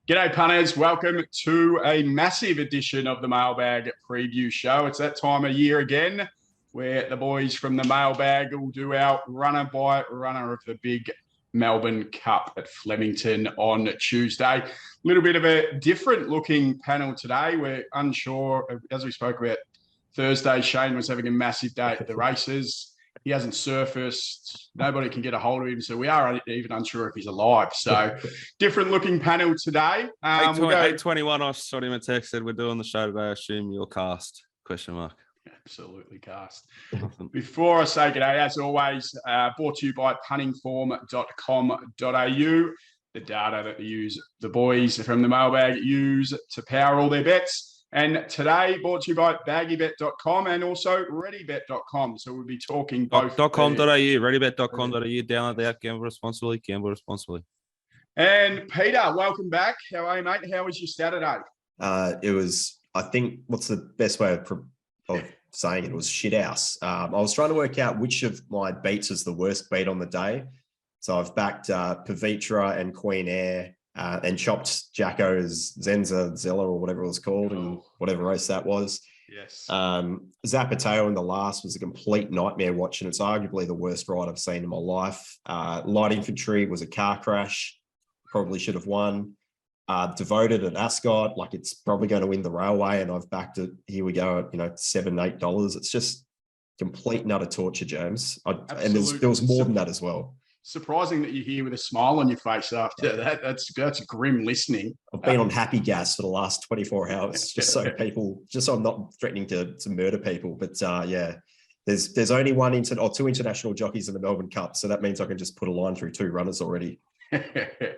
G'day, punters. Welcome to a massive edition of the Mailbag Preview Show. It's that time of year again where the boys from the Mailbag will do our runner by runner of the big Melbourne Cup at Flemington on Tuesday. A little bit of a different looking panel today. We're unsure, as we spoke about Thursday, Shane was having a massive day at the races. He hasn't surfaced. Nobody can get a hold of him. So we are even unsure if he's alive. So different looking panel today. 8:21, I shot him a text, said we're doing the show today. I assume you're cast, question mark. Absolutely cast. Before I say g'day, as always, brought to you by puntingform.com.au. The data that the boys from the Mailbag use to power all their bets. And today, brought to you by baggybet.com and also readybet.com. So we'll be talking both. .com.au, readybet.com.au. Download the app, gamble responsibly, gamble responsibly. And Peter, welcome back. How are you, mate? How was your Saturday? It was, I think, what's the best way of saying it? It was shit house. I was trying to work out which of my beats is the worst beat on the day. So I've backed Pavitra and Queen Air. And chopped Jacko's Zella or whatever it was called and whatever race that was. Yes. Zapateo in the last was a complete nightmare watching. It's arguably the worst ride I've seen in my life. Light Infantry was a car crash. Probably should have won. Devoted at Ascot, like it's probably going to win the railway, and I've backed it. Here we go at $7, $8. It's just complete and utter torture, James. And there was more than that as well. Surprising that you're here with a smile on your face after that. That's grim listening. I've been on happy gas for the last 24 hours, just so I'm not threatening to murder people. But there's only two international jockeys in the Melbourne Cup, so that means I can just put a line through two runners already.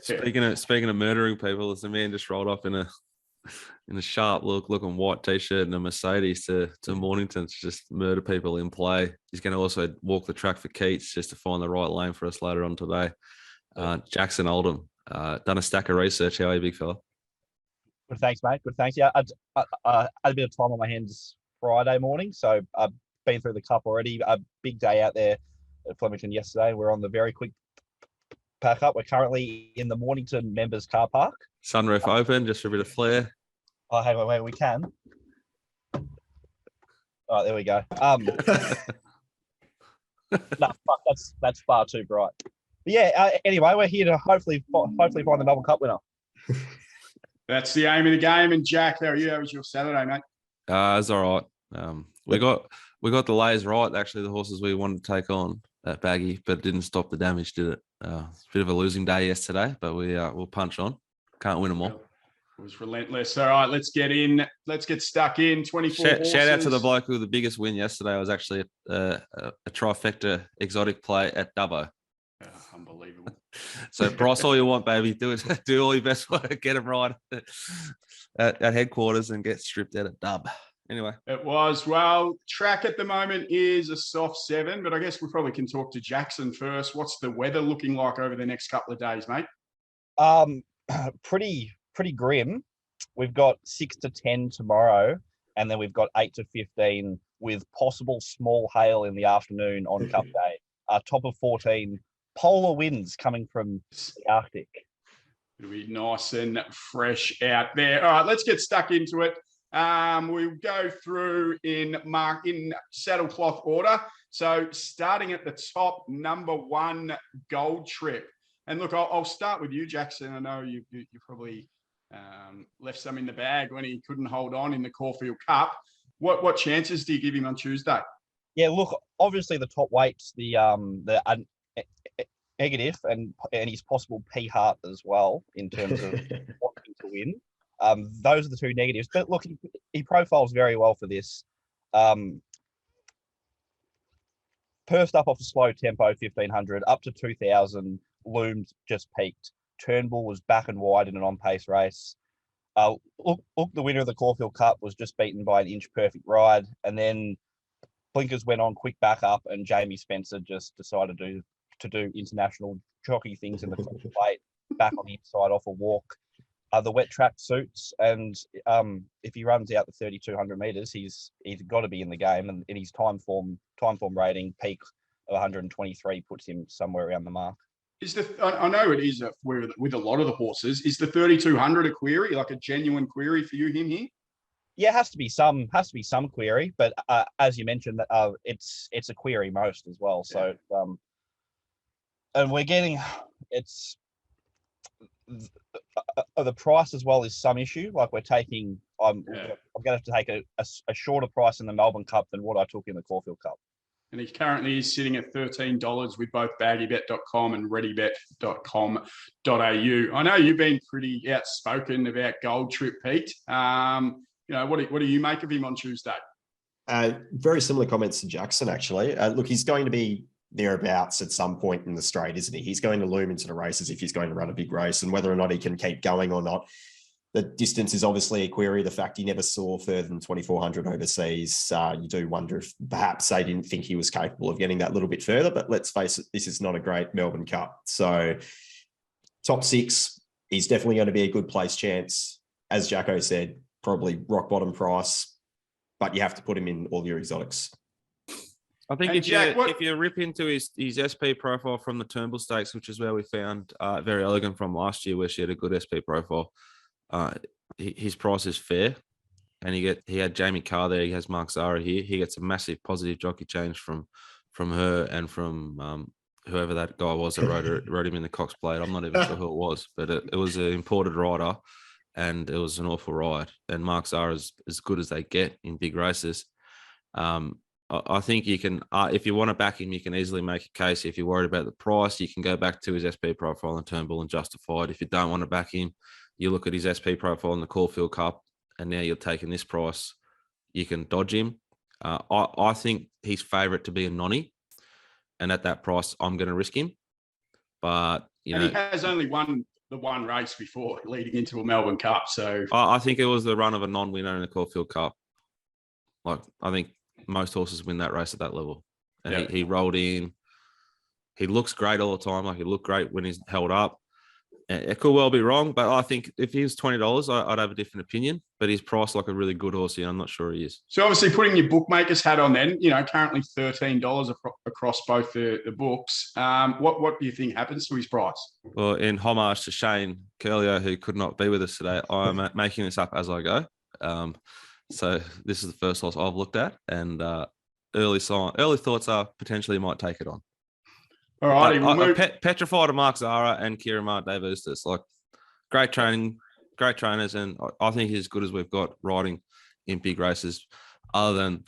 Speaking of murdering people, there's a man just rolled up in a sharp looking white t-shirt and a Mercedes to Mornington to just murder people in play. He's going to also walk the track for Keats just to find the right lane for us later on today. Jackson Oldham, done a stack of research. How are you, big fella? Good, thanks, mate. Good, thanks. Yeah, I had a bit of time on my hands Friday morning, so I've been through the Cup already. A big day out there at Flemington yesterday. We're on the very quick pack up. We're currently in the Mornington members car park. Sunroof open, just for a bit of flair. Oh, hang on, wait, we can. Oh, there we go. No, fuck, that's far too bright. But yeah, anyway, we're here to hopefully find the Melbourne Cup winner. That's the aim of the game. And Jack, how are you? How was your Saturday, mate? It's all right. We got the lays right. Actually, the horses we wanted to take on at Baggy, but it didn't stop the damage, did it? It's a bit of a losing day yesterday, but we'll punch on. Can't win them all. It was relentless. All right, let's get in. Let's get stuck in. 24 horses. Shout out to the bloke with the biggest win yesterday. It was actually a trifecta exotic play at Dubbo. Oh, unbelievable. So price all you want, baby. Do all your best work. Get them right at headquarters and get stripped out at Dub. Anyway. It was. Well, track at the moment is a soft 7, but I guess we probably can talk to Jackson first. What's the weather looking like over the next couple of days, mate? Pretty grim. We've got 6 to 10 tomorrow, and then we've got 8 to 15 with possible small hail in the afternoon on Cup Day. Top of 14, polar winds coming from the Arctic. It'll be nice and fresh out there. All right, let's get stuck into it. We'll go through in saddlecloth order. So starting at the top, number 1, Gold Trip. And look, I'll start with you, Jackson. I know you probably left some in the bag when he couldn't hold on in the Caulfield Cup. What chances do you give him on Tuesday? Yeah, look, obviously the top weights, the negative and his possible P Heart as well in terms of wanting to win. Those are the two negatives. But look, he profiles very well for this. First up off a slow tempo, 1500 up to 2000. Loomed just peaked. Turnbull was back and wide in an on-pace race. Look, the winner of the Caulfield Cup was just beaten by an inch perfect ride. And then blinkers went on quick back up, and Jamie Spencer just decided to do international jockey things in the plate, back on the inside off a walk. The wet track suits, and if he runs out the 3,200 meters, he's got to be in the game. And in his time form rating, peak of 123 puts him somewhere around the mark. I know it is with a lot of the horses. Is the 3,200 a query, like a genuine query for you, him here? Yeah, has to be some query, but as you mentioned, it's a query most as well. So, and we're getting the price as well is some issue. Like we're taking, I'm going to have to take a shorter price in the Melbourne Cup than what I took in the Caulfield Cup. And he currently is sitting at $13 with both baggybet.com and readybet.com.au. I know you've been pretty outspoken about Gold Trip, Pete. What do you make of him on Tuesday? Very similar comments to Jackson, actually. Look, he's going to be thereabouts at some point in the straight, isn't he? He's going to loom into the races if he's going to run a big race, and whether or not he can keep going or not. The distance is obviously a query. The fact he never saw further than 2,400 overseas, you do wonder if perhaps they didn't think he was capable of getting that little bit further. But let's face it, this is not a great Melbourne Cup. So top 6, he's definitely going to be a good place chance. As Jacko said, probably rock bottom price, but you have to put him in all your exotics. I think if you rip into his SP profile from the Turnbull Stakes, which is where we found Very Elegant from last year, where she had a good SP profile, his price is fair, and he had Jamie Carr there. He has Mark Zara here. He gets a massive positive jockey change from her and from whoever that guy was that rode him in the Cox Plate. I'm not even sure who it was, but it was an imported rider, and it was an awful ride. And Mark Zara is as good as they get in big races. I think you can, if you want to back him, you can easily make a case. If you're worried about the price, you can go back to his SP profile in Turnbull and justify it. If you don't want to back him, you look at his SP profile in the Caulfield Cup, and now you're taking this price, you can dodge him. I think he's favourite to be a nonny, and at that price, I'm going to risk him. But he has only won the one race before leading into a Melbourne Cup. So I think it was the run of a non-winner in the Caulfield Cup. Like, I think most horses win that race at that level. And he rolled in. He looks great all the time. Like, he looked great when he's held up. It could well be wrong, but I think if he was $20, I'd have a different opinion. But he's priced like a really good horse here. I'm not sure he is. So obviously putting your bookmaker's hat on then, currently $13 across both the books. What do you think happens to his price? Well, in homage to Shane Curlio, who could not be with us today, I'm making this up as I go. So this is the first horse I've looked at, and early thoughts are potentially might take it on. All right, petrified of Mark Zara and Kieran Dave Eustace. Like, great trainers, and I think he's as good as we've got riding in big races, other than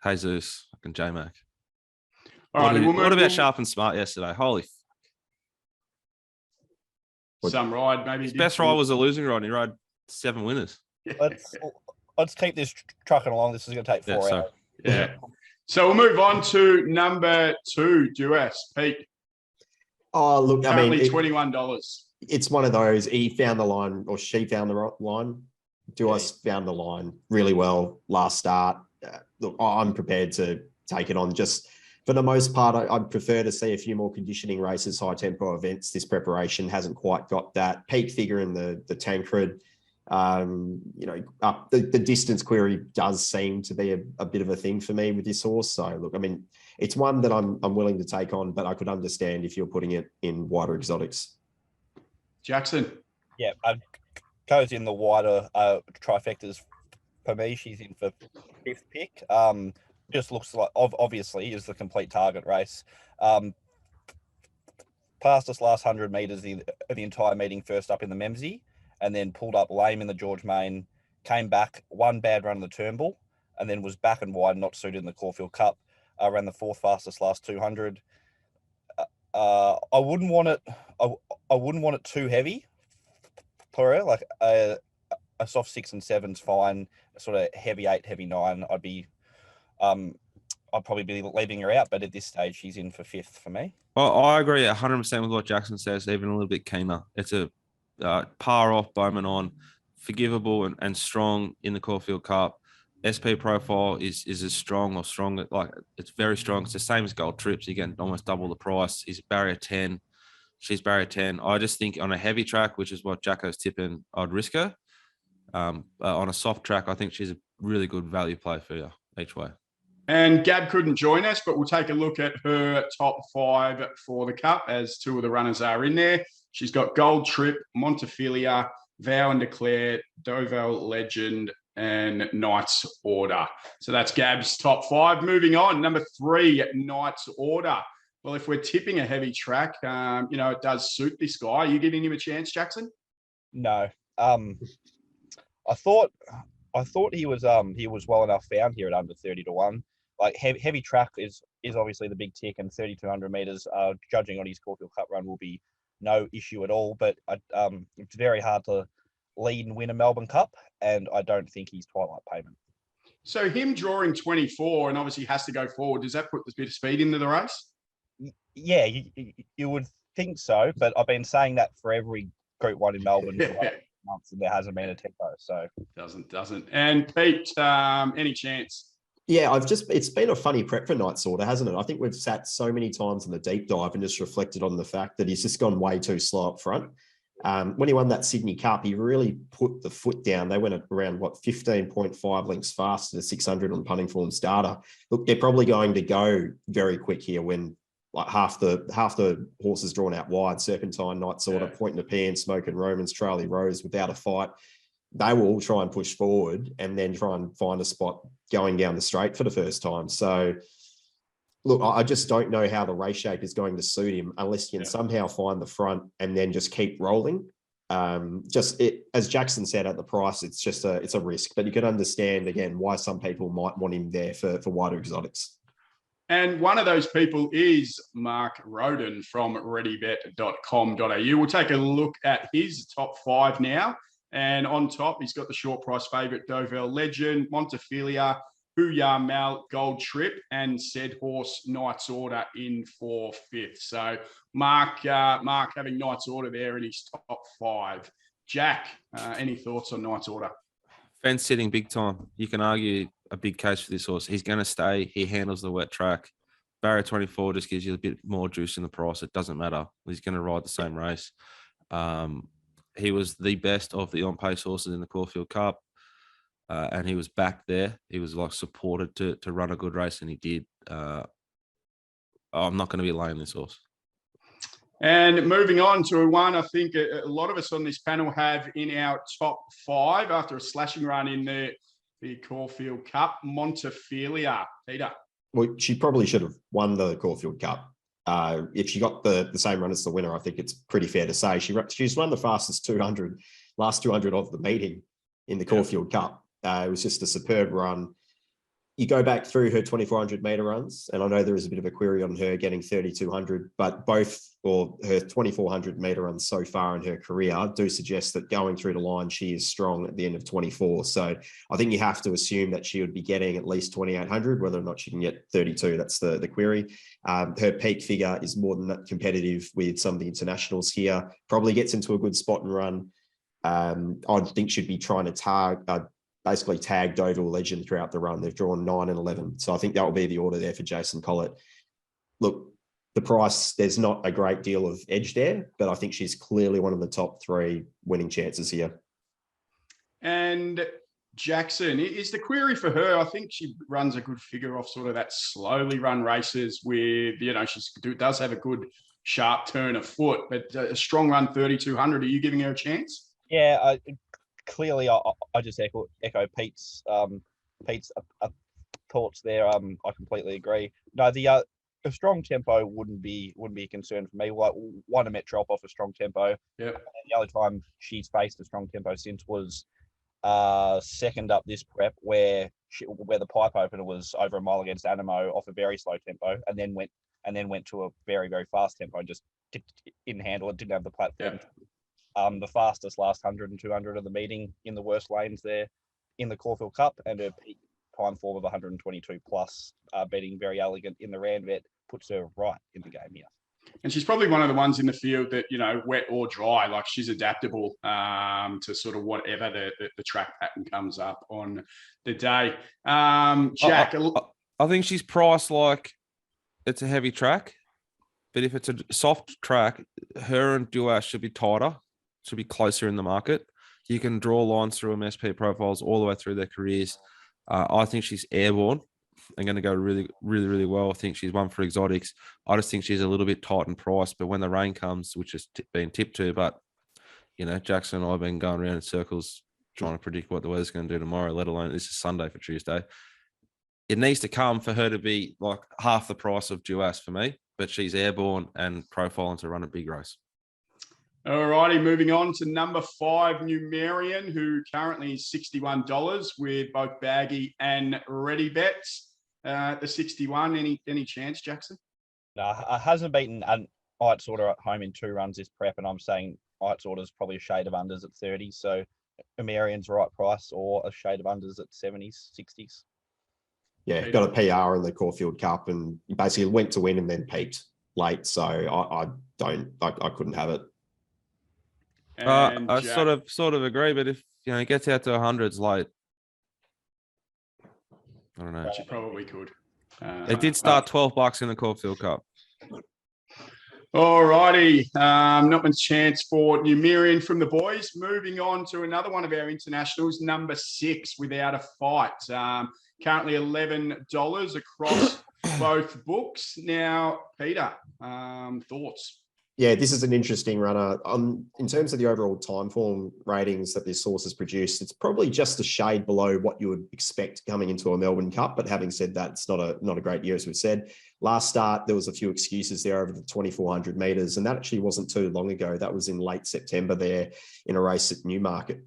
Jesus and J-Mac. What about Sharp and Smart yesterday? Holy some ride, maybe. His best ride was a losing ride, and he rode 7 winners. Let's keep this trucking along. This is going to take 4 hours. Yeah. So we'll move on to number 2, Duas. Pete. Oh, look, currently $21. It's one of those. He found the line, or she found the line. Duas found the line really well last start. Look, I'm prepared to take it on. Just for the most part, I'd prefer to see a few more conditioning races, high tempo events. This preparation hasn't quite got that peak figure in the Tancred. The distance query does seem to be a bit of a thing for me with this horse. So look, it's one that I'm willing to take on, but I could understand if you're putting it in wider exotics. Jackson. Yeah, goes in the wider trifectas for me. She's in for 5th pick. Just looks like obviously is the complete target race. Passed us last 100 metres the entire meeting, first up in the Memsey, and then pulled up lame in the George Main, came back, one bad run in the Turnbull, and then was back and wide, not suited in the Caulfield Cup. Ran the 4th fastest last 200. I wouldn't want it. I wouldn't want it too heavy for her. Like a soft 6 and 7's fine. A sort of heavy 8, heavy 9. I'd probably be leaving her out, but at this stage, she's in for 5th for me. Well, I agree 100% with what Jackson says, even a little bit keener. It's a par off, Bowman on, forgivable and strong in the Caulfield Cup. SP profile is as strong or stronger. Like, it's very strong. It's the same as Gold Trips. You get almost double the price. He's barrier 10. She's barrier 10. I just think on a heavy track, which is what Jacko's tipping, I'd risk her. On a soft track, I think she's a really good value play for you each way. And Gab couldn't join us, but we'll take a look at her top 5 for the Cup as 2 of the runners are in there. She's got Gold Trip, Montefilia, Vow and Declare, Dovell Legend, and Knight's Order. So that's Gab's top 5. Moving on, number 3, Knight's Order. Well, if we're tipping a heavy track, it does suit this guy. Are you giving him a chance, Jackson? No. I thought he was well enough found here at under 30-1. Like heavy track is obviously the big tick, and 3,200 meters, judging on his Caulfield Cup run, will be no issue at all. But it's very hard to lead and win a Melbourne Cup, and I don't think he's twilight payment. So him drawing 24 and obviously has to go forward, does that put a bit of speed into the race? Yeah, you would think so, but I've been saying that for every Group 1 in Melbourne for months, and there hasn't been a tempo. So doesn't. And Pete, any chance? Yeah, it's been a funny prep for Knight's Order, hasn't it? I think we've sat so many times in the deep dive and just reflected on the fact that he's just gone way too slow up front. When he won that Sydney Cup, he really put the foot down. They went around 15.5 lengths faster to 600 on punting form starter. Look, they're probably going to go very quick here when like half the horses drawn out wide. Serpentine, Knight's Order, Point Nepean, Smoke and Romans, Charlie Rose without a fight. They will all try and push forward and then try and find a spot going down the straight for the first time. So, look, I just don't know how the race shape is going to suit him unless you can somehow find the front and then just keep rolling. As Jackson said at the price, it's a risk, but you can understand again why some people might want him there for wider exotics. And one of those people is Mark Roden from readybet.com.au. We'll take a look at his top 5 now. And on top, he's got the short price favourite Dovell Legend, Montefilia, Huya Mal, Gold Trip, and said horse Knight's Order in for 5th. So Mark having Knight's Order there in his top 5. Jack, any thoughts on Knight's Order? Fence sitting big time. You can argue a big case for this horse. He's going to stay. He handles the wet track. Barrier 24 just gives you a bit more juice in the price. It doesn't matter. He's going to ride the same race. He was the best of the on-pace horses in the Caulfield Cup, and he was back there. He was like supported to run a good race, and he did. I'm not going to be laying this horse. And moving on to one I think a lot of us on this panel have in our top 5 after a slashing run in the Caulfield Cup, Montefilia. Peter. Well, she probably should have won the Caulfield Cup. If she got the same run as the winner, I think it's pretty fair to say she's run the fastest last 200 of the meeting in the Caulfield Cup. It was just a superb run. You go back through her 2,400 meter runs, and I know there is a bit of a query on her getting 3,200, but her 2,400 meter runs so far in her career do suggest that going through the line, she is strong at the end of 24. So I think you have to assume that she would be getting at least 2,800, whether or not she can get 32. That's the query. Her peak figure is more than that competitive with some of the internationals here. Probably gets into a good spot and run. I think she'd be trying to basically tag Dovell Legend throughout the run. They've drawn 9 and 11. So I think that will be the order there for Jason Collett. Look, the price, there's not a great deal of edge there, but I think she's clearly one of the top 3 winning chances here. And Jackson, is the query for her, I think she runs a good figure off sort of that slowly run races with, she does have a good sharp turn of foot, but a strong run 3,200. Are you giving her a chance? Yeah, clearly, I just echo Pete's thoughts there. I completely agree. No, a strong tempo wouldn't be a concern for me. Like, won a Met drop off a strong tempo. Yeah. The only time she's faced a strong tempo since was second up this prep, where the pipe opener was over a mile against Animo off a very slow tempo, and then went to a very, very fast tempo and just didn't handle it. Didn't have the platform. Yeah. The fastest last 100 and 200 of the meeting in the worst lanes there in the Caulfield Cup, and her peak time form of 122 plus, beating Very Elegant in the Randvet, puts her right in the game here. And she's probably one of the ones in the field that, wet or dry, like she's adaptable to sort of whatever the track pattern comes up on the day. Jack. I think she's priced like it's a heavy track, but if it's a soft track, her and Duas should be tighter. Should be closer in the market. You can draw lines through MSP profiles all the way through their careers. I think she's airborne and going to go really, really, really well. I think she's one for exotics. I just think she's a little bit tight in price, but when the rain comes, which has been tipped to, but Jackson and I have been going around in circles trying to predict what the weather's going to do tomorrow, let alone this is Sunday for Tuesday. It needs to come for her to be like half the price of Duas for me, but she's airborne and profiling to run a big race. All righty, moving on to number 5, Numerian, who currently is $61 with both baggy and ready bets. The 61, any chance, Jackson? No, hasn't beaten an Heights Order at home in 2 runs this prep, and I'm saying Heights Order's probably a shade of unders at 30, so Numerian's right price or a shade of unders at 70s, 60s. Yeah, got a PR in the Caulfield Cup and basically went to win and then peaked late, so I couldn't have it. I sort of agree, but if it gets out to hundreds late, I don't know. She probably could. It did start $12 in the Caulfield Cup. All righty, not much chance for Numerian from the boys. Moving on to another one of our internationals, number 6, Without a Fight. Currently $11 across both books. Now, Peter, thoughts? Yeah, this is an interesting runner. In terms of the overall time form ratings that this source has produced, it's probably just a shade below what you would expect coming into a Melbourne Cup. But having said that, it's not a great year, as we've said. Last start, there was a few excuses there over the 2,400 metres, and that actually wasn't too long ago. That was in late September there in a race at Newmarket.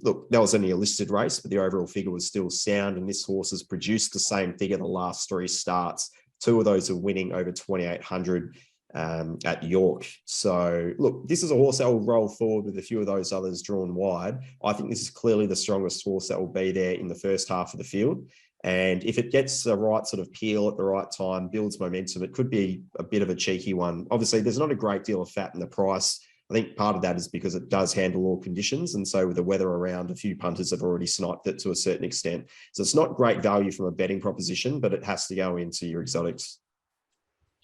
Look, that was only a listed race, but the overall figure was still sound, and this horse has produced the same figure the last 3 starts. 2 of those are winning over 2,800. At York. So, look, this is a horse that will roll forward with a few of those others drawn wide. I think this is clearly the strongest horse that will be there in the first half of the field. And if it gets the right sort of peel at the right time, builds momentum, it could be a bit of a cheeky one. Obviously, there's not a great deal of fat in the price. I think part of that is because it does handle all conditions. And so with the weather around, a few punters have already sniped it to a certain extent. So it's not great value from a betting proposition, but it has to go into your exotics.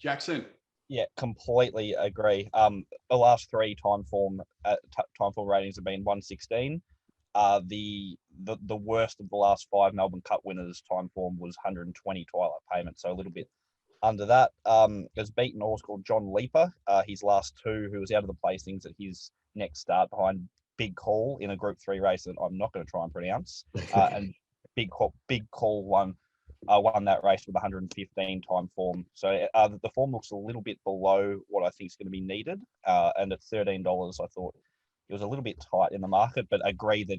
Jackson. Yeah, completely agree. The last 3 time form ratings have been 116. The worst of the last 5 Melbourne Cup winners time form was 120 Twilight Payment, so a little bit under that. Has beaten a horse called John Leaper, his last 2, who was out of the placings at his next start behind Big Call in a Group 3 race that I'm not going to try and pronounce. And Big Call won that race with 115 time form. So the form looks a little bit below what I think is going to be needed. And at $13, I thought it was a little bit tight in the market, but agree that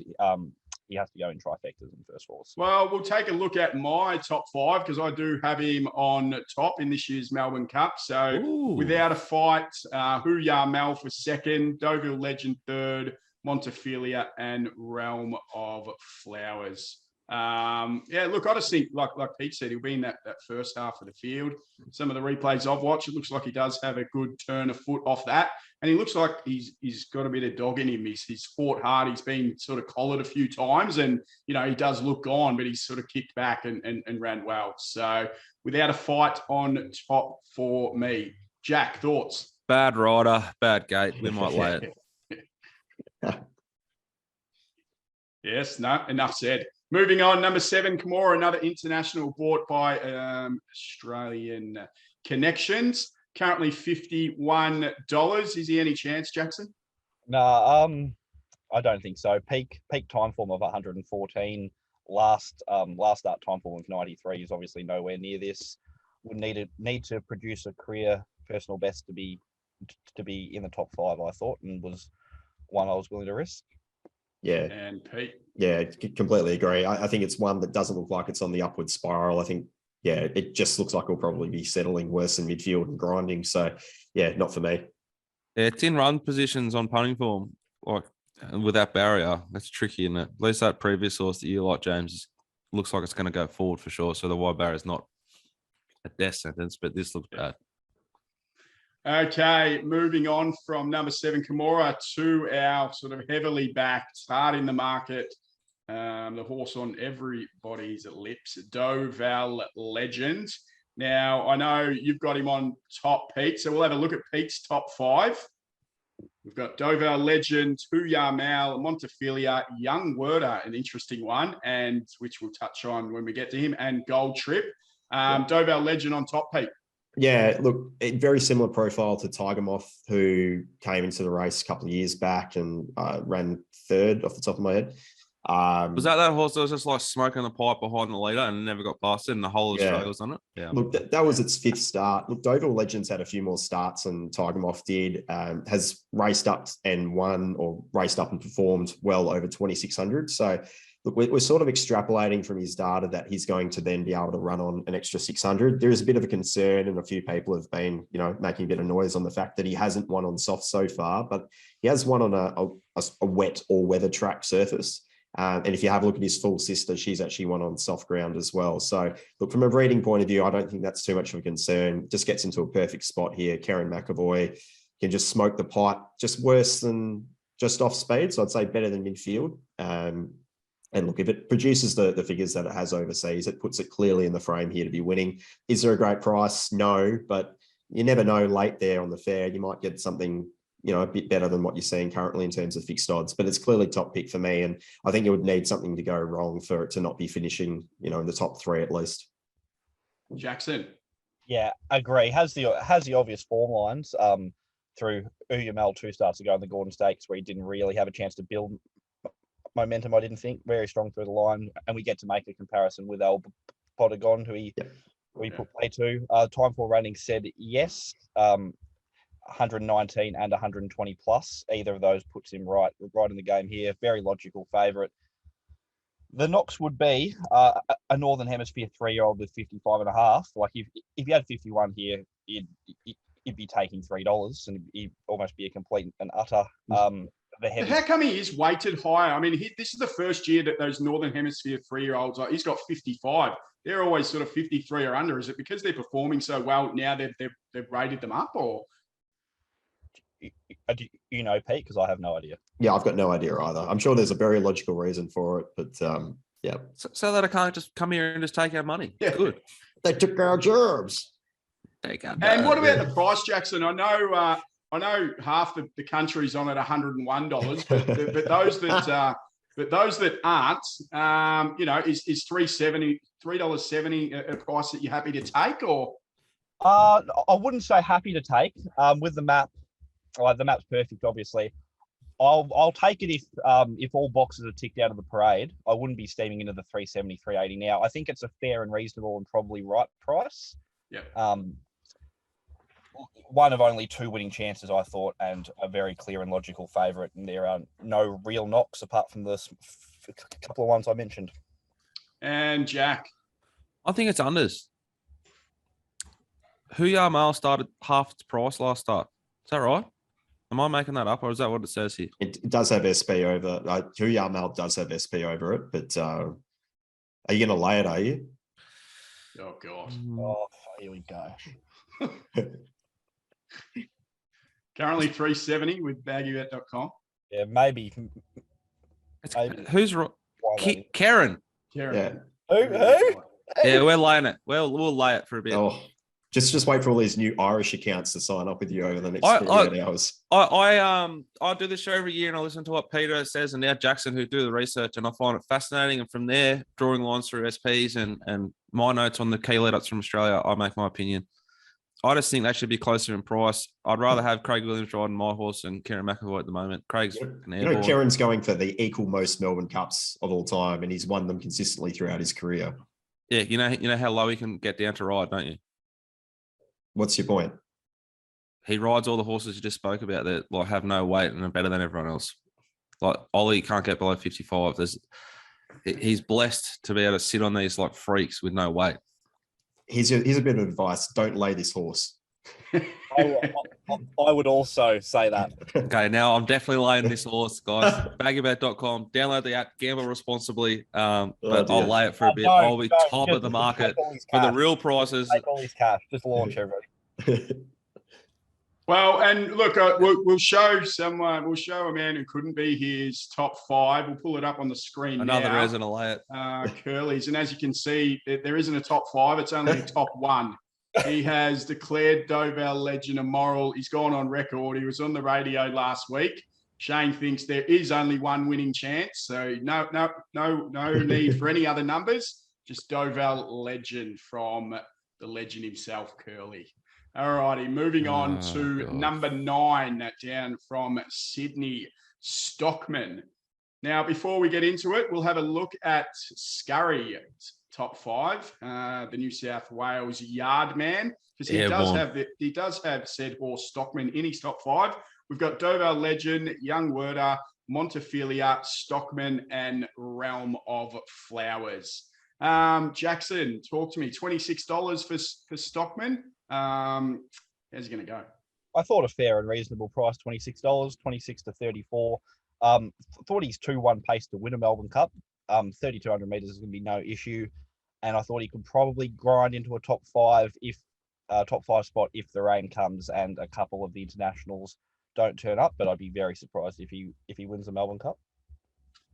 he has to go in trifectas in first horse. Well, we'll take a look at my top 5 because I do have him on top in this year's Melbourne Cup. So Without a Fight, Huya Mal for 2nd, Dovell Legend 3rd, Montefilia and Realm of Flowers. Look, I just think, like Pete said, he'll be in that first half of the field. Some of the replays I've watched, it looks like he does have a good turn of foot off that. And he looks like he's got a bit of dog in him. He's fought hard. He's been sort of collared a few times and, he does look on, but he's sort of kicked back and ran well. So Without a Fight on top for me. Jack, thoughts? Bad rider, bad gate. We might lay it. Yes, no, enough said. Moving on, number 7, Kimura, another international bought by Australian Connections. Currently $51. Is he any chance, Jackson? No, I don't think so. Peak time form of 114. Last start time form of 93 is obviously nowhere near this. Would need to produce a career personal best to be in the top 5, I thought, and was one I was willing to risk. Yeah. And Pete? Yeah, completely agree. I think it's one that doesn't look like it's on the upward spiral. I think, it just looks like it'll probably be settling worse in midfield and grinding. So, not for me. Yeah, it's in run positions on punting form, like with that barrier. That's tricky, isn't it? At least that previous source that you like, James, looks like it's going to go forward for sure. So the wide barrier is not a death sentence, but this looks bad. Okay, moving on from number 7, Kimura, to our sort of heavily backed, hard in the market, the horse on everybody's lips, Dovell Legend. Now, I know you've got him on top, Pete, so we'll have a look at Pete's top 5. We've got Dovell Legend, Huya Mal, Montefilia, Young Werder, an interesting one, and which we'll touch on when we get to him, and Gold Trip. Dovell Legend on top, Pete. Yeah, look, very similar profile to Tiger Moth, who came into the race a couple of years back and ran third off the top of my head. Was that horse that was just like smoking the pipe behind the leader and never got past it, and the whole of Australia was on it? Yeah. Look, that was its fifth start. Look, Dovell Legends had a few more starts than Tiger Moth did. Has raced up and won, or raced up and performed well over 2,600. So, look, we're sort of extrapolating from his data that he's going to then be able to run on an extra 600. There is a bit of a concern, and a few people have been, making a bit of noise on the fact that he hasn't won on soft so far, but he has won on a wet or weather track surface. And if you have a look at his full sister, she's actually won on soft ground as well. So, look, from a breeding point of view, I don't think that's too much of a concern. Just gets into a perfect spot here. Karen McAvoy can just smoke the pipe, just worse than just off speed. So I'd say better than midfield. And look, if it produces the figures that it has overseas, it puts it clearly in the frame here to be winning. Is there a great price? No, but you never know late there on the fair. You might get something, a bit better than what you're seeing currently in terms of fixed odds, but it's clearly top pick for me. And I think it would need something to go wrong for it to not be finishing, in the top three at least. Jackson. Yeah, agree. Has the obvious form lines through Uyamel 2 starts ago in the Gordon Stakes, where he didn't really have a chance to build momentum. I didn't think very strong through the line, and we get to make a comparison with El Potagon, who he put play to. Time for running said yes. 119 and 120 plus. Either of those puts him right in the game here. Very logical favourite. The knocks would be a Northern Hemisphere 3-year-old with 55.5. Like if you had 51 here, you'd be taking $3, and he'd almost be a complete and utter. How come he is weighted higher? I mean, this is the first year that those Northern Hemisphere 3-year-olds, he's got 55. They're always sort of 53 or under. Is it because they're performing so well now they've rated them up, or? You know, Pete, because I have no idea. Yeah, I've got no idea either. I'm sure there's a very logical reason for it, but yeah. So that I can't just come here and just take our money. Yeah. Good. They took our jobs. And what about the price, Jackson? I know half the country's on at $101, but those that aren't, is $3.70 a price that you're happy to take, or? I wouldn't say happy to take. With the map, the map's perfect, obviously. I'll take it if all boxes are ticked out of the parade. I wouldn't be steaming into the 370, 380 now. I think it's a fair and reasonable and probably right price. Yeah. One of only 2 winning chances, I thought, and a very clear and logical favourite. And there are no real knocks apart from the couple of ones I mentioned. And Jack? I think it's unders. Huya Mal started half its price last start. Is that right? Am I making that up, or is that what it says here? It does have SP over. Huya Mal does have SP over it, but are you going to lay it, are you? Oh, God. Oh, here we go. Currently 370 with baggybet.com. Yeah, maybe. Who's right? Karen. Yeah. Who? Yeah, we're laying it. We'll lay it for a bit. Oh, just wait for all these new Irish accounts to sign up with you over the next 48 hours. I do this show every year, and I listen to what Peter says and now Jackson, who do the research, and I find it fascinating. And from there, drawing lines through SPs and my notes on the key lead-ups from Australia, I make my opinion. I just think they should be closer in price. I'd rather have Craig Williams riding my horse than Karen McAvoy at the moment. Craig's an airborne. Karen's going for the equal most Melbourne Cups of all time, and he's won them consistently throughout his career. Yeah, you know how low he can get down to ride, don't you? What's your point? He rides all the horses you just spoke about that have no weight and are better than everyone else. Like Ollie can't get below 55. He's blessed to be able to sit on these freaks with no weight. Here's a bit of advice. Don't lay this horse. I would also say that. Okay, now I'm definitely laying this horse, guys. Baggybet.com. Download the app, gamble responsibly. But I'll lay it for a bit. I'll be top of the market for the real prices. Take all his cash. Just launch everybody. Well, and look, we'll show someone. We'll show a man who couldn't be his top 5. We'll pull it up on the screen. Another reason to lay it. Curlies, and as you can see, there isn't a top 5. It's only a top 1. He has declared Dovell Legend immoral. He's gone on record. He was on the radio last week. Shane thinks there is only one winning chance, so no need for any other numbers. Just Dovell Legend from the legend himself, Curly. All righty, moving on to number 9 down from Sydney, Stockman. Now, before we get into it, we'll have a look at Scurry top 5, the New South Wales yard man, because he does have said horse Stockman in his top 5. We've got Dovell Legend, Young Werder, Montefilia, Stockman, and Realm of Flowers. Jackson, talk to me. $26 for Stockman. How's he going to go? I thought a fair and reasonable price, $26, 26 to 34. Thought he's 2-1 pace to win a Melbourne Cup. 3,200 metres is going to be no issue. And I thought he could probably grind into a top 5 spot if the rain comes and a couple of the internationals don't turn up. But I'd be very surprised if he wins the Melbourne Cup.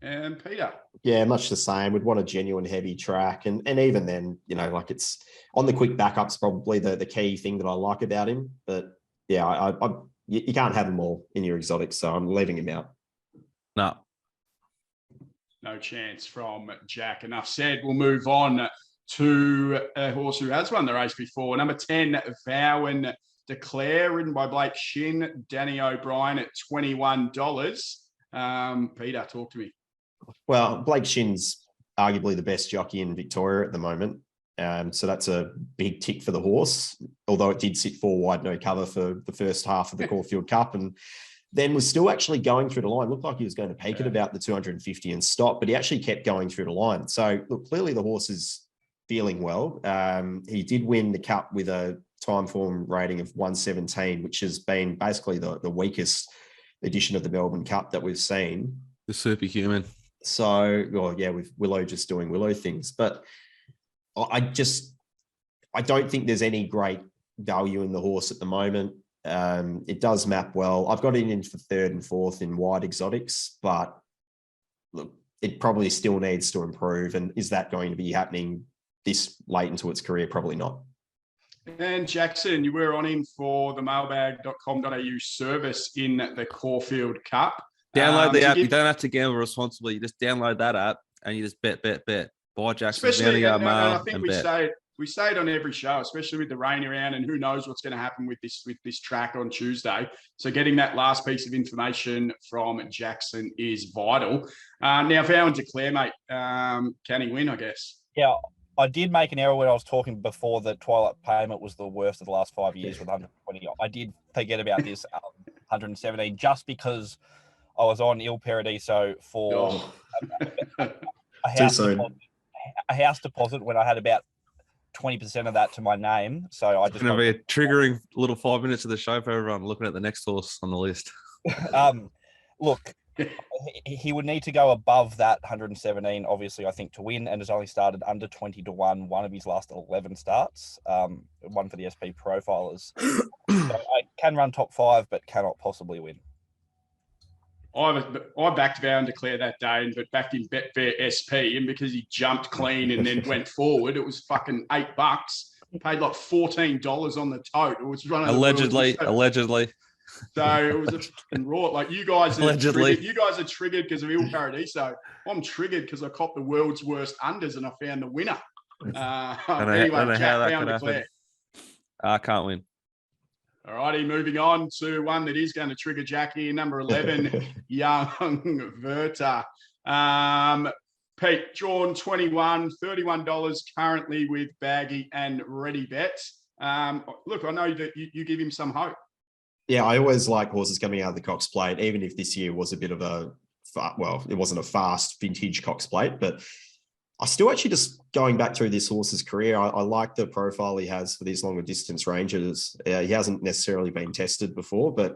And Peter. Yeah, much the same. We'd want a genuine heavy track. And even then, like it's on the quick backups, probably the key thing that I like about him. But yeah, you can't have them all in your exotics. So I'm leaving him out. No chance from Jack. Enough said. We'll move on to a horse who has won the race before. Number 10, Vow and Declare, ridden by Blake Shin, Danny O'Brien at $21. Peter, talk to me. Well, Blake Shin's arguably the best jockey in Victoria at the moment. So that's a big tick for the horse, although it did sit 4 wide, no cover for the first half of the Caulfield Cup. And then was still actually going through the line. Looked like he was going to peak at about the 250 and stop, but he actually kept going through the line. So look, clearly the horse is feeling well. He did win the Cup with a time form rating of 117, which has been basically the weakest edition of the Melbourne Cup that we've seen. The superhuman. So, with Willow just doing Willow things. But I don't think there's any great value in the horse at the moment. It does map well. I've got it in for 3rd and 4th in wide exotics, but look, it probably still needs to improve. And is that going to be happening this late into its career? Probably not. And Jackson, you were on him for the mailbag.com.au service in the Caulfield Cup. Download the app. You don't have to gamble responsibly. You just download that app and you just bet. Buy Jackson. Especially, I think we say it on every show, especially with the rain around, and who knows what's going to happen with this track on Tuesday. So getting that last piece of information from Jackson is vital. Now, Vow and Declare, mate, can he win, I guess? Yeah, I did make an error when I was talking before that Twilight Payment was the worst of the last 5 years with 120. I did forget about this 117 just because I was on Il Paradiso for a house deposit when I had about 20% of that to my name. So I just going to be a triggering little 5 minutes of the show for everyone looking at the next horse on the list. Look, he would need to go above that 117, obviously, I think, to win, and has only started under 20 to 1 one of his last 11 starts, one for the SP Profilers. So I can run top 5, but cannot possibly win. I backed Vow and Declare that day, but backed in Betfair SP, and because he jumped clean and then went forward, it was fucking $8. Paid like $14 on the tote. It was running allegedly. So it was a fucking raw. Like you guys are triggered because of Il Paradiso. I'm triggered because I copped the world's worst unders and I found the winner. Anyway, Jack, Vow and Declare. I can't win. All righty, moving on to one that is going to trigger Jack here, number 11, Young Werder. Pete, drawn 21, $31 currently with Baggy and Ready Bets. Look, I know that you give him some hope. Yeah, I always like horses coming out of the Cox Plate, even if this year was a bit of it wasn't a fast vintage Cox Plate, but I still actually just going back through this horse's career, I like the profile he has for these longer distance ranges. He hasn't necessarily been tested before, but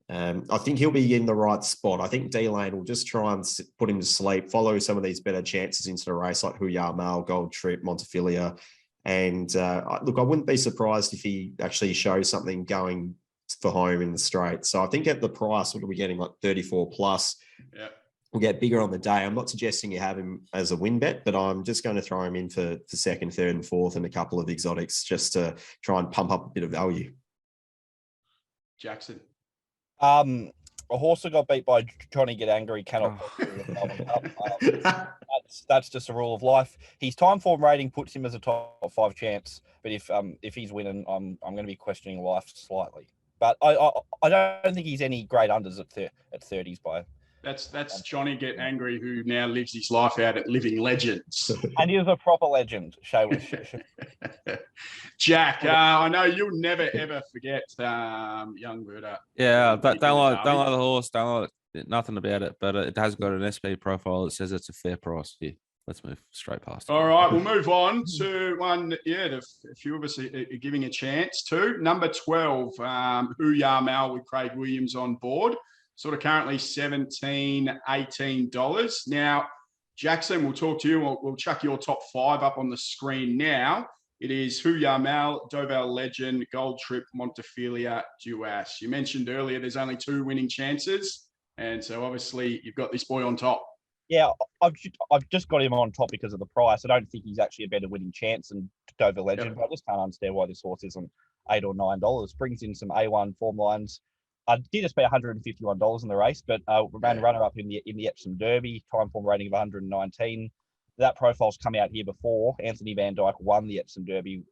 I think he'll be in the right spot. I think D-Lane will just try and put him to sleep, follow some of these better chances into the race like Huya Mail, Gold Trip, Montefilia. And look, I wouldn't be surprised if he actually shows something going for home in the straight. So I think at the price, what are we getting, like 34 plus? Yeah. will get bigger on the day. I'm not suggesting you have him as a win bet, but I'm just going to throw him in for second, third, and fourth, and a couple of exotics just to try and pump up a bit of value. Jackson. A horse that got beat by Johnny Get Angry cannot. That's just a rule of life. His time form rating puts him as a top 5 chance, but if he's winning, I'm going to be questioning life slightly. But I don't think he's any great unders at 30s by. That's Johnny Get Angry, who now lives his life out at Living Legends. And he is a proper legend. Jack, I know you'll never ever forget young Buddha. Yeah, don't like the horse, don't like nothing about it, but it has got an SP profile that says it's a fair price. Yeah, let's move straight past it. All right, we'll move on to one. Yeah, a few of us are giving a chance to number 12. Who Ya Mal with Craig Williams on board. Sort of currently $17, $18. Now, Jackson, we'll talk to you. We'll chuck your top 5 up on the screen now. It is Who Ya Mal, Dovell Legend, Gold Trip, Montefilia, Duas. You mentioned earlier there's only 2 winning chances, and so obviously you've got this boy on top. Yeah, I've just got him on top because of the price. I don't think he's actually a better winning chance than Dovell Legend, but I just can't understand why this horse isn't $8 or $9. Brings in some A1 form lines. I did just pay $151 in the race, but ran runner-up in the Epsom Derby, time form rating of 119. That profile's come out here before. Anthony Van Dyke won the Epsom Derby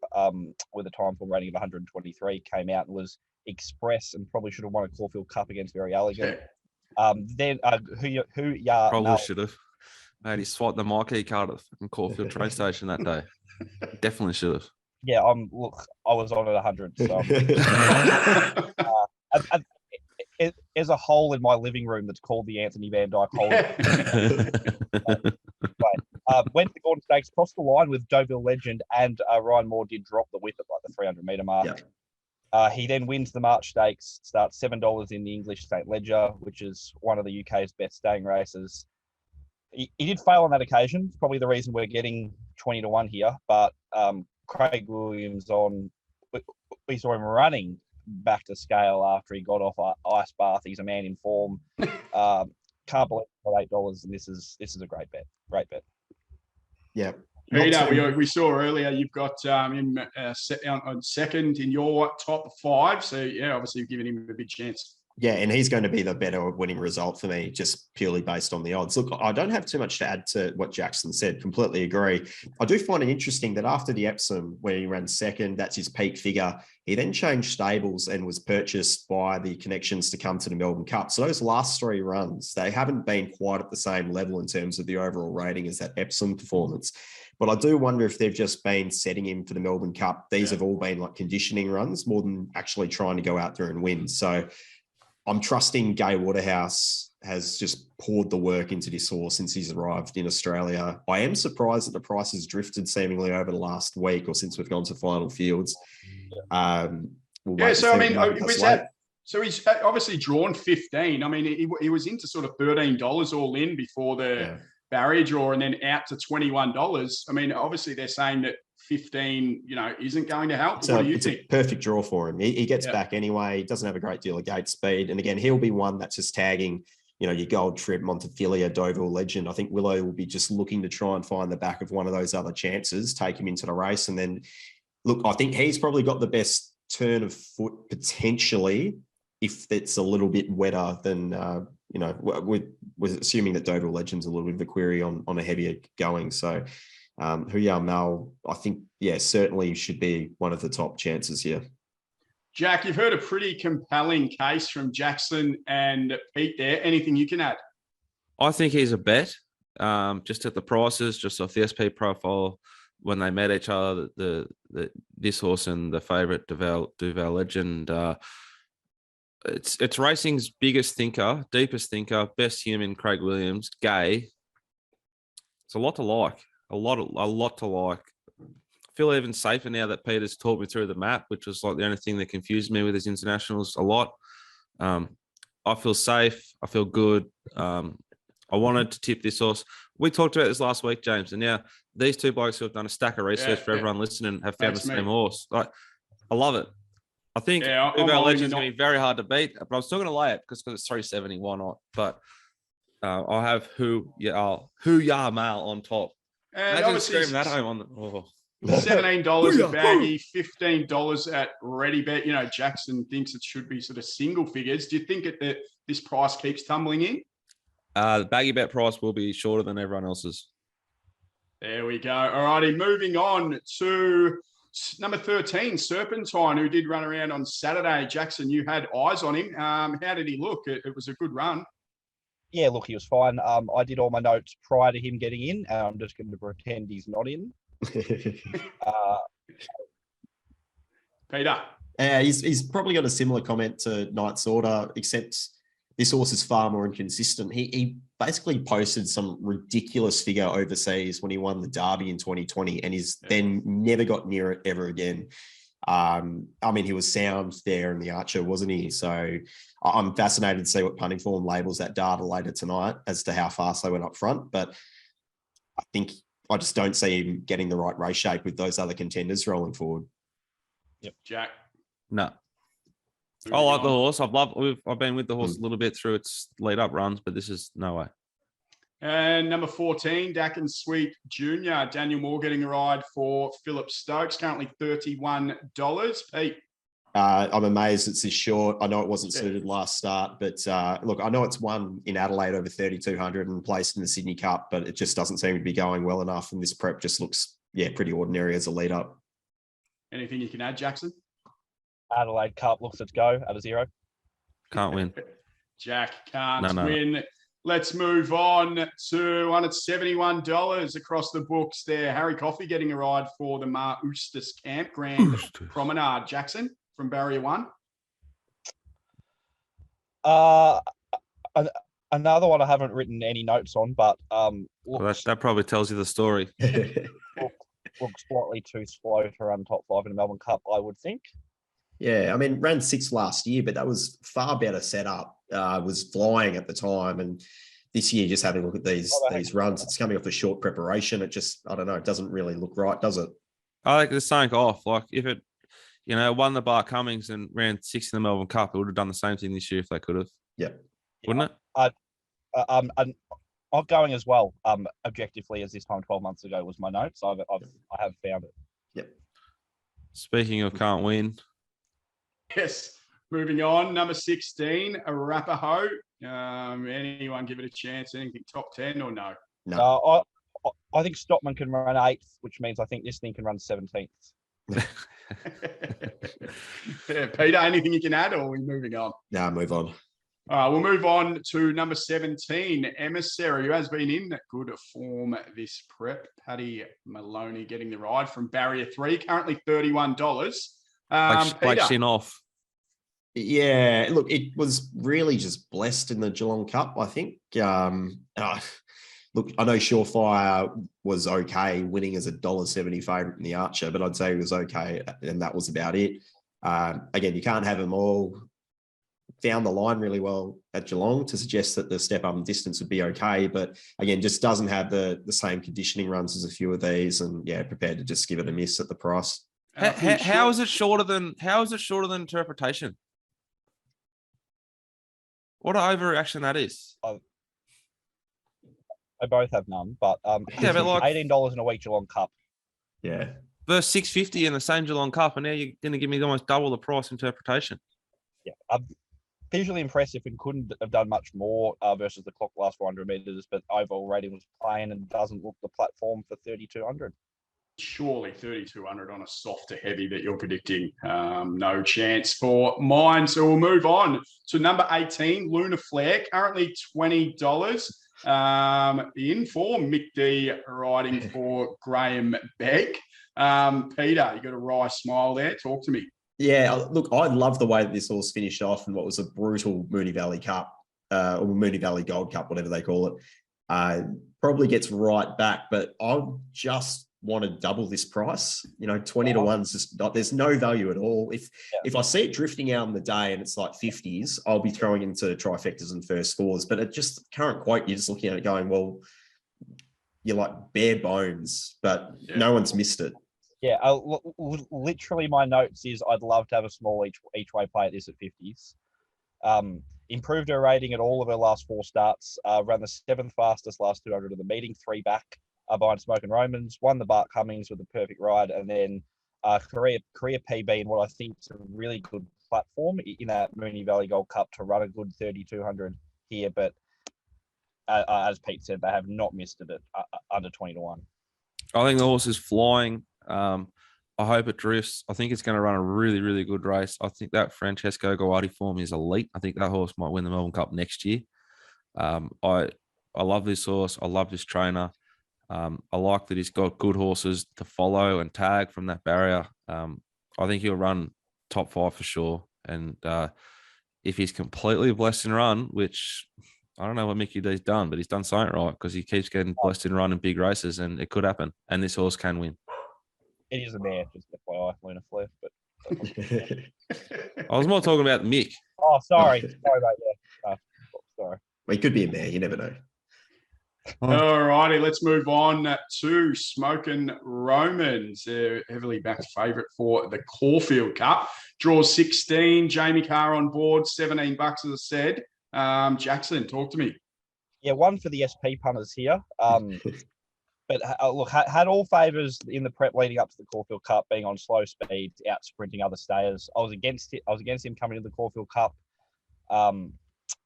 with a time form rating of 123, came out and was express and probably should have won a Caulfield Cup against Very Elegant. Then Who Ya Probably Mal. should have. Mate, he swiped the marquee card at the fucking Caulfield train station that day. Definitely should have. Yeah, look, I was on at 100. So. There's a hole in my living room that's called the Anthony Van Dyke hole. Went to the Gordon Stakes, crossed the line with Dovell Legend, and Ryan Moore did drop the whip at like the 300-metre mark. Yep. He then wins the March Stakes, starts $7 in the English St. Ledger, which is one of the UK's best staying races. He did fail on that occasion. It's probably the reason we're getting 20-1 here. But Craig Williams we saw him running back to scale after he got off ice bath. He's a man in form. Can't believe for $8, and this is a great bet. Great bet. Yeah. Peter, we saw earlier you've got him on second in your top 5. So yeah, obviously you've given him a big chance. Yeah, and he's going to be the better winning result for me, just purely based on the odds. Look, I don't have too much to add to what Jackson said. Completely agree. I do find it interesting that after the Epsom, where he ran second, that's his peak figure. He then changed stables and was purchased by the connections to come to the Melbourne Cup. So those last 3 runs, they haven't been quite at the same level in terms of the overall rating as that Epsom performance. But I do wonder if they've just been setting him for the Melbourne Cup. These have all been like conditioning runs more than actually trying to go out there and win. So I'm trusting Gai Waterhouse has just poured the work into this horse since he's arrived in Australia. I am surprised that the price has drifted seemingly over the last week or since we've gone to final fields. So he's obviously drawn 15. I mean, he was into sort of $13 all in before the barrier draw, and then out to $21. I mean, obviously they're saying that 15, isn't going to help. What do you think? A perfect draw for him. He gets back anyway. He doesn't have a great deal of gate speed. And again, he'll be one that's just tagging, your Gold Trip, Montefilia, Dovell Legend. I think Willow will be just looking to try and find the back of one of those other chances, take him into the race. And then, look, I think he's probably got the best turn of foot potentially if it's a little bit wetter than, we're assuming that Dovell Legend's a little bit of a query on a heavier going. So, Who Ya Mal, I think, certainly should be one of the top chances here. Jack, you've heard a pretty compelling case from Jackson and Pete there. Anything you can add? I think he's a bet. Just at the prices, just off the SP profile, when they met each other, this horse and the favourite Dovell Legend. It's racing's biggest thinker, deepest thinker, best human, Craig Williams, Gay. It's a lot to like. A lot to like. I feel even safer now that Peter's taught me through the map, which was like the only thing that confused me with his internationals a lot. I feel safe. I feel good. I wanted to tip this horse. We talked about this last week, James, and now these 2 blokes who have done a stack of research for everyone listening have found the same horse. Like, I love it. I think Dovell Legend is going to be very hard to beat, but I'm still going to lay it because it's 370. Why not? But I'll have Who Ya Mail on top. And Imagine obviously, screaming that home on the. Oh. $17 a baggie, $15 at Ready Bet. You know, Jackson thinks it should be sort of single figures. Do you think that this price keeps tumbling in? The baggy bet price will be shorter than everyone else's. There we go. All righty, moving on to number 13, Serpentine, who did run around on Saturday. Jackson, you had eyes on him. How did he look? It was a good run. Yeah, look, he was fine. I did all my notes prior to him getting in. I'm just going to pretend he's not in. Peter. He's probably got a similar comment to Knight's Order, except this horse is far more inconsistent. He basically posted some ridiculous figure overseas when he won the Derby in 2020, and he's then never got near it ever again. I mean, he was sound there in the Archer, wasn't he? So I'm fascinated to see what punting form labels that data later tonight as to how fast they went up front. But I just don't see him getting the right race shape with those other contenders rolling forward. Yep, Jack. No. I like the horse. I've been with the horse a little bit through its lead up runs, but this is no way. And number 14, Dickens Sweet Junior. Daniel Moore getting a ride for Philip Stokes, currently $31. Pete. I'm amazed it's this short. I know it wasn't suited last start, but look, I know it's won in Adelaide over 3,200 and placed in the Sydney Cup, but it just doesn't seem to be going well enough. And this prep just looks, pretty ordinary as a lead up. Anything you can add, Jackson? Adelaide Cup looks its go at a 0. Can't win. Jack can't No. win. Let's move on to $171 across the books there. Harry Coffey getting a ride for the Mar Oostis Camp Grand Promenade. Jackson from Barrier 1. Another one I haven't written any notes on, but that probably tells you the story. looks slightly too slow to run top 5 in the Melbourne Cup, I would think. Yeah, I mean, ran 6th last year, but that was far better setup. Was flying at the time, and this year, just having a look at these runs, it's coming off a short preparation. It just, I don't know, it doesn't really look right, does it? I think there's something off. Like if it, won the Bar Cummings and ran 6th in the Melbourne Cup, it would have done the same thing this year if they could have. Yeah, wouldn't it? I'm going as well. Objectively, as this time 12 months ago was my notes. I have found it. Yep. Speaking of can't win. Yes. Moving on, number 16, Arapaho. Anyone give it a chance? Anything top 10 or no? No. I think Stockman can run 8th, which means I think this thing can run 17th. Peter, anything you can add, or are we moving on? No, move on. We'll move on to number 17, Emissary, who has been in good form this prep. Paddy Maloney getting the ride from Barrier 3, currently $31. Like Sin off. Yeah, look, it was really just blessed in the Geelong Cup, I think. Look, I know Surefire was okay, winning as a $1.70 favourite in the Archer, but I'd say he was okay, and that was about it. Again, you can't have them all. Found the line really well at Geelong to suggest that the step up in distance would be okay, but again, just doesn't have the same conditioning runs as a few of these, and prepared to just give it a miss at the price. How is it shorter than interpretation? What an overreaction that is. They both have none, but but like $18 in a week Geelong Cup. Yeah. Versus $6.50 in the same Geelong Cup, and now you're going to give me almost double the price interpretation. Yeah. Visually impressive and couldn't have done much more versus the clock last 400 metres, but overall rating was plain and doesn't look the platform for 3,200. Surely 3,200 on a softer heavy that you're predicting. No chance for mine. So we'll move on to number 18, Luna Flare, currently $20 in for Mick D riding for Graham Beck. Peter, you got a wry smile there. Talk to me. Yeah, look, I love the way that this horse finished off in what was a brutal Moonee Valley Cup, or Moonee Valley Gold Cup, whatever they call it. Probably gets right back, but I just want to double this price. 20 to 1's just not, there's no value at all. If I see it drifting out on the day and it's like 50s, I'll be throwing into trifectas and first fours. But at just current quote, you're just looking at it going, well, you're like bare bones, but no one's missed it. Yeah, literally my notes is I'd love to have a small each way play at this at 50s. Improved her rating at all of her last 4 starts. Ran the 7th fastest last 200 of the meeting, 3 back behind Smoking Romans. Won the Bart Cummings with a perfect ride, and then career PB in what I think is a really good platform in that Moonee Valley Gold Cup to run a good 3,200 here. But as Pete said, they have not missed it at under 20-1. I think the horse is flying. I hope it drifts. I think it's going to run a really, really good race. I think that Francesco Guardi form is elite. I think that horse might win the Melbourne Cup next year. I love this horse. I love this trainer. I like that he's got good horses to follow and tag from that barrier. I think he'll run top 5 for sure. And if he's completely blessed in run, which I don't know what Mickey D's done, but he's done something right because he keeps getting blessed in run in big races, and it could happen. And this horse can win. It is a mare, just FYI, Luna Flair. But I was more talking about Mick. oh, sorry, mate. Yeah, sorry. Well, he could be a mare. You never know. All righty, let's move on to Smoking Romans. They're heavily backed favourite for the Caulfield Cup. Draws 16. Jamie Carr on board, $17, as I said. Jackson, talk to me. Yeah, one for the SP punters here. But look, had all favours in the prep leading up to the Caulfield Cup being on slow speed, out sprinting other stayers. I was against it. I was against him coming to the Caulfield Cup.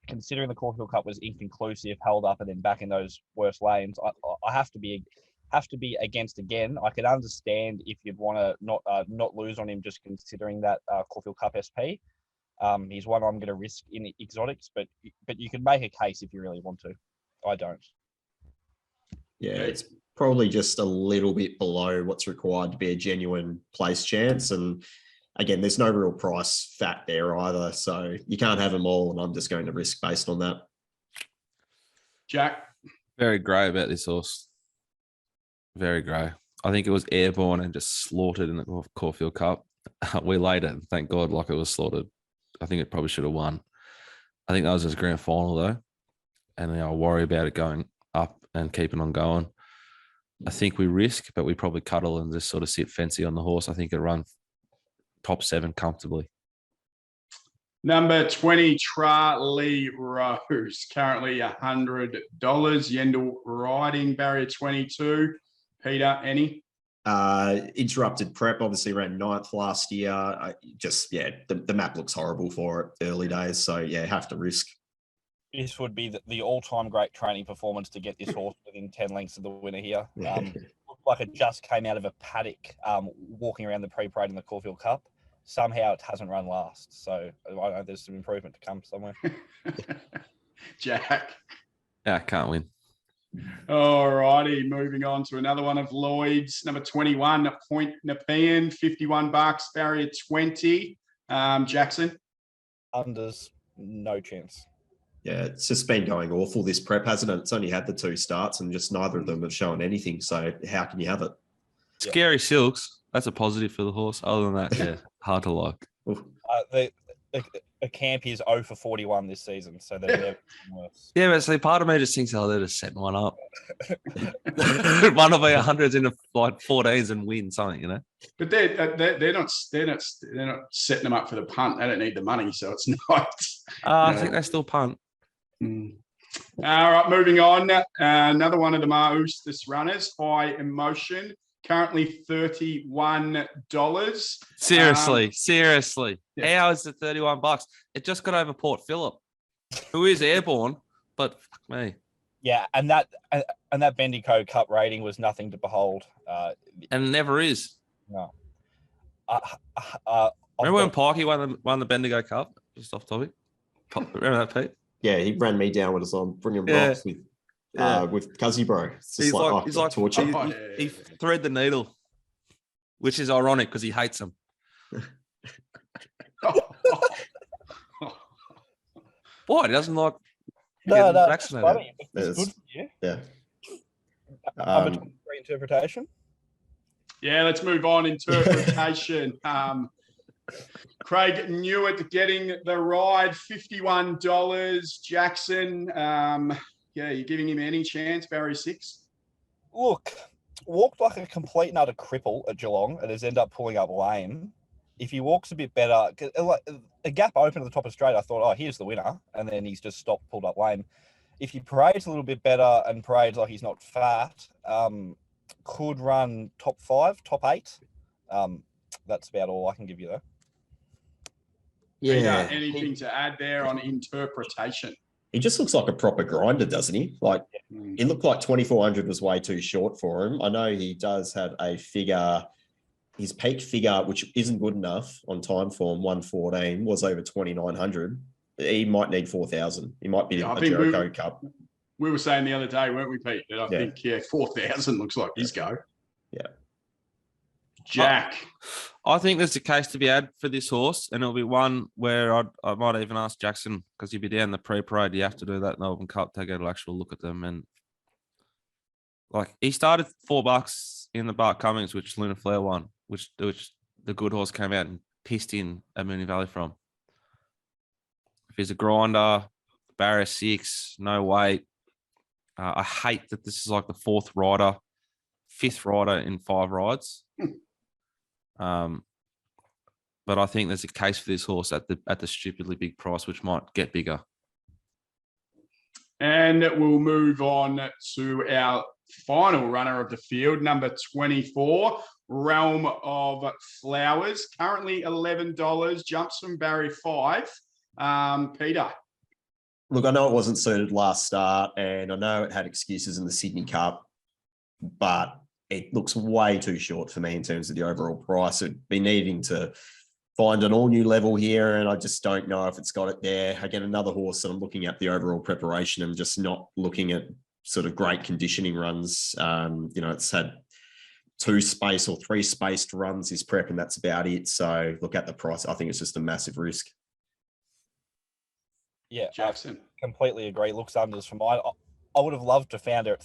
Considering the Caulfield Cup was inconclusive, held up, and then back in those worst lanes, I have to be against again. I could understand if you'd want to not lose on him, just considering that Caulfield Cup SP. He's one I'm going to risk in exotics, but you can make a case if you really want to. I don't. Yeah, it's probably just a little bit below what's required to be a genuine place chance. And again, there's no real price fat there either. So you can't have them all. And I'm just going to risk based on that. Jack? Very grey about this horse. Very grey. I think it was airborne and just slaughtered in the Caulfield Cup. We laid it, thank God, like it was slaughtered. I think it probably should have won. I think that was his grand final, though. And I worry about it going up and keeping on going. I think we risk, but we probably cuddle and just sort of sit fancy on the horse. I think it runs top 7 comfortably. Number 20, Charlie Rose, currently $100. Yendel riding, barrier 22. Peter, any? Interrupted prep, obviously ran 9th last year. The map looks horrible for it early days. So, yeah, have to risk. This would be the all-time great training performance to get this horse within 10 lengths of the winner here. Looked like it just came out of a paddock walking around the pre-parade in the Caulfield Cup. Somehow it hasn't run last. So I know there's some improvement to come somewhere. Jack? Yeah, can't win. All righty, moving on to another one of Lloyd's. Number 21, Point Nepean, $51, barrier 20. Jackson? Unders, no chance. Yeah, it's just been going awful this prep, hasn't it? It's only had the 2 starts and just neither of them have shown anything. So how can you have it? Scary Silks. That's a positive for the horse. Other than that, yeah, hard to like. The camp is 0 for 41 this season, so they're never worse. Yeah, but see, part of me just thinks, they're just setting one up. One of our hundreds into like 14s and win something, you know. But they're not setting them up for the punt. They don't need the money, so it's not. I think they still punt. All right, moving on. Another one of the Maustas runners, High Emotion, currently $31. Seriously. Yeah. How is it $31? It just got over Port Phillip, who is airborne, but fuck me. Yeah, and that Bendigo Cup rating was nothing to behold. And never is. No. Remember when Pikey won the Bendigo Cup? Just off topic. Remember that, Pete? Yeah, he ran me down when I was on bringing rocks with Cuzzy Bro. It's just he's like torture. He thread the needle, which is ironic because he hates him. Why? He doesn't like getting vaccinated. It's good for you. Yeah. Number 23 interpretation. Yeah, let's move on. Interpretation. Craig Newitt getting the ride, $51. Jackson, you're giving him any chance, barrier 6? Look, walked like a complete and utter cripple at Geelong and has ended up pulling up lame. if he walks a bit better, like a gap open at the top of straight, I thought, oh, here's the winner, and then he's just stopped, pulled up lame. If he parades a little bit better and parades like he's not fat, could run top 5, top 8. That's about all I can give you though. Yeah. Peter, anything to add there on interpretation? He just looks like a proper grinder, doesn't he? Like, it looked like 2,400 was way too short for him. I know he does have a figure, his peak figure, which isn't good enough on time form, 114, was over 2,900. He might need 4,000. He might be a Jacko Cup. We were saying the other day, weren't we, Pete, that I think, 4,000 looks like his go. Yeah. Jack. I think there's a case to be had for this horse, and it'll be one where I might even ask Jackson, because you'd be down the pre-parade, you have to do that Melbourne Cup to get an actual look at them. And like, he started $4 in the Bart Cummings, which Luna Flair won, which the good horse came out and pissed in at Moonee Valley from. If he's a grinder, barrier 6, no weight. I hate that this is like the 5th rider in 5 rides. But I think there's a case for this horse at the stupidly big price, which might get bigger. And we'll move on to our final runner of the field, number 24, Realm of Flowers. Currently $11, jumps from barrier 5. Peter. Look, I know it wasn't suited last start, and I know it had excuses in the Sydney Cup, but it looks way too short for me in terms of the overall price. It'd be needing to find an all-new level here, and I just don't know if it's got it there. Again, another horse that I'm looking at the overall preparation and just not looking at sort of great conditioning runs. It's had 2 space or 3 spaced runs this prep, and that's about it. So look at the price. I think it's just a massive risk. Yeah, Jackson. I completely agree. Looks unders for mine. I would have loved to found her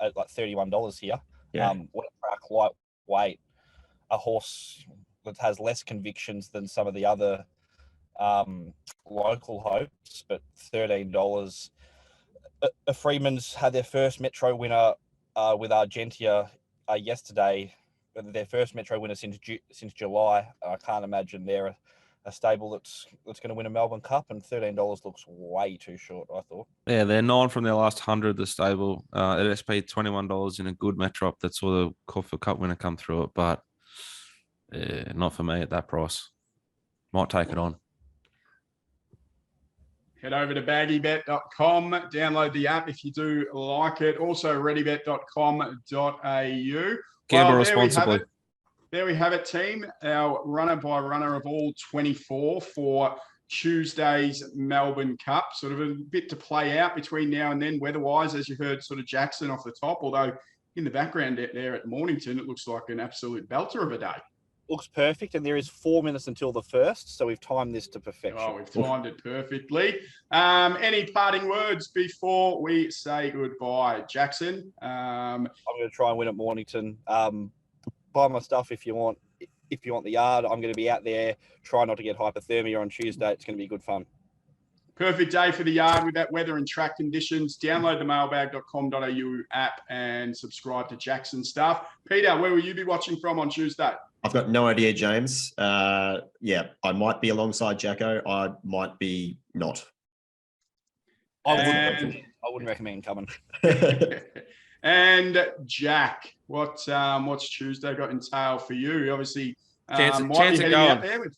at like $31 here. Yeah. What a crack, lightweight, a horse that has less convictions than some of the other local hopes, but $13. Freeman's had their first Metro winner with Argentia yesterday. Their first Metro winner since July. I can't imagine they're a stable that's going to win a Melbourne Cup, and $13 looks way too short, I thought. Yeah, they're 9 from their last 100, the stable. At SP, $21 in a good Metro that saw the Caulfield Cup winner come through it, but not for me at that price. Might take it on. Head over to baggybet.com, download the app if you do like it. Also, readybet.com.au. Gamble responsibly. There we have it, team. Our runner-by-runner of all 24 for Tuesday's Melbourne Cup. Sort of a bit to play out between now and then, weather-wise, as you heard sort of Jackson off the top. Although in the background there at Mornington, it looks like an absolute belter of a day. Looks perfect, and there is 4 minutes until the first, so we've timed this to perfection. Oh, we've timed it perfectly. Any parting words before we say goodbye, Jackson? I'm going to try and win at Mornington. Buy my stuff if you want. If you want the yard, I'm going to be out there. Try not to get hypothermia on Tuesday. It's going to be good fun. Perfect day for the yard with that weather and track conditions. Download the mailbag.com.au app and subscribe to Jackson stuff. Peter, where will you be watching from on Tuesday? I've got no idea, James. I might be alongside Jacko. I might be not. I wouldn't recommend coming. And Jack, what's Tuesday got in tail for you? Obviously, chance of going.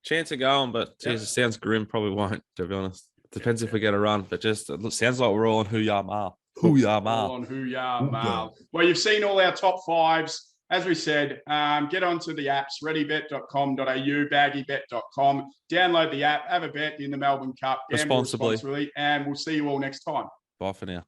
Chance of going, but geez, it sounds grim. Probably won't, to be honest. Depends if we get a run, but just it sounds like we're all on Hoo-Yah Mal. Hoo-Yah Mal. On Hoo-Yah Mal. Well, you've seen all our top 5s. As we said, get onto the apps, readybet.com.au, baggybet.com. Download the app, have a bet in the Melbourne Cup. Responsibly. And we'll see you all next time. Bye for now.